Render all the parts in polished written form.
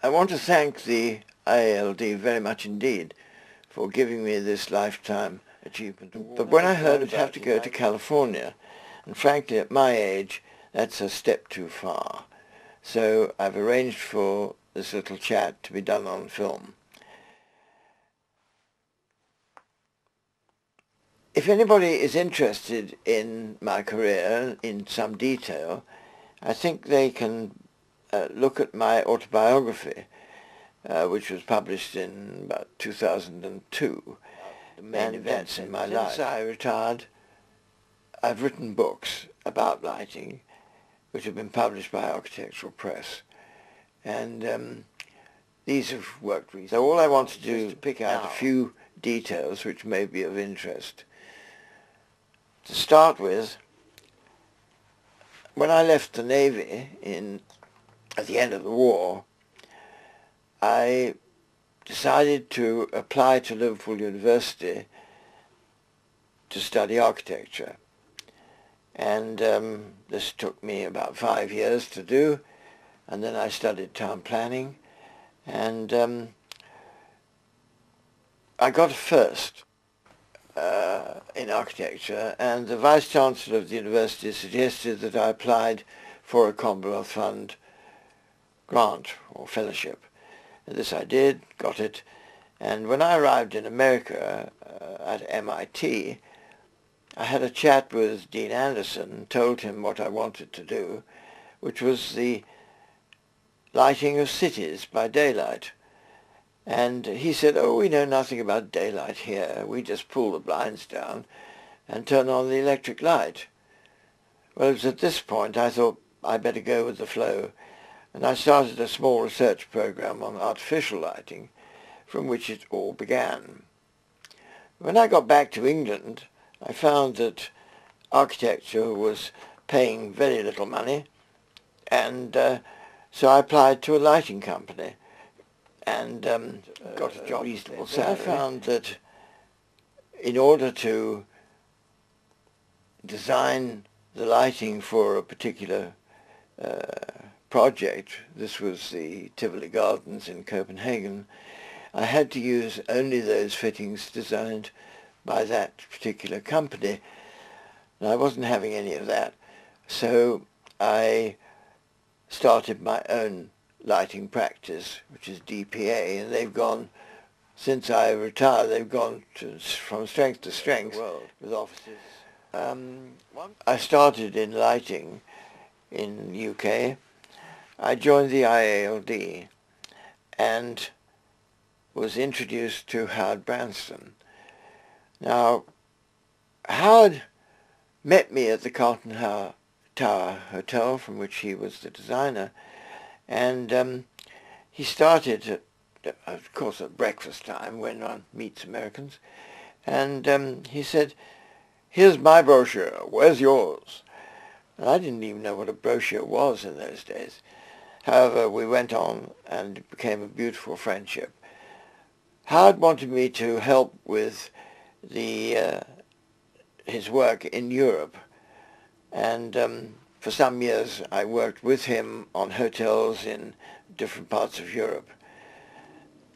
I want to thank the IALD very much indeed for giving me this Lifetime Achievement Award. But when I heard I'd have to go to California, and frankly at my age that's a step too far, so I've arranged for this little chat to be done on film. If anybody is interested in my career in some detail, I think they can look at my autobiography, which was published in about 2002, the main events in my life. Since I retired, I've written books about lighting, which have been published by Architectural Press, and these have worked recently. So all I want to do is to pick out a few details which may be of interest. To start with, when I left the Navy at the end of the war, I decided to apply to Liverpool University to study architecture. And this took me about 5 years to do, and then I studied town planning, and I got a first in architecture, and the Vice-Chancellor of the university suggested that I applied for a Commonwealth Fund grant or fellowship. And this I did, got it, and when I arrived in America at MIT, I had a chat with Dean Anderson, told him what I wanted to do, which was the lighting of cities by daylight. And he said, "Oh, we know nothing about daylight here. We just pull the blinds down and turn on the electric light." Well, it was at this point I thought I'd better go with the flow, and I started a small research program on artificial lighting, from which it all began. When I got back to England, I found that architecture was paying very little money, and so I applied to a lighting company and got a job reasonable salary. I found that in order to design the lighting for a particular project, this was the Tivoli Gardens in Copenhagen, I had to use only those fittings designed by that particular company, and I wasn't having any of that, so I started my own lighting practice, which is DPA, and they've gone, since I retired, they've gone from strength to strength with offices. I started in lighting in the UK. I joined the IALD and was introduced to Howard Branston. Now, Howard met me at the Carlton Tower Hotel, from which he was the designer, and he started, of course, at breakfast time when one meets Americans, and he said, "Here's my brochure, where's yours?" And I didn't even know what a brochure was in those days. However, we went on and it became a beautiful friendship. Howard wanted me to help with his work in Europe, and for some years I worked with him on hotels in different parts of Europe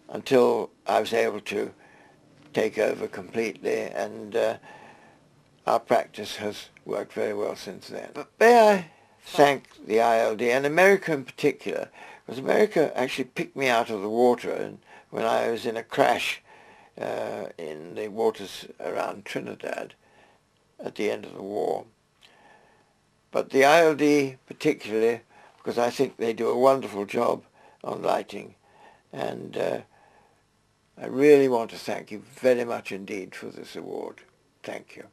until I was able to take over completely, and our practice has worked very well since then. But may I thank the IALD, and America in particular, because America actually picked me out of the water when I was in a crash in the waters around Trinidad at the end of the war. But the IALD particularly, because I think they do a wonderful job on lighting, and I really want to thank you very much indeed for this award. Thank you.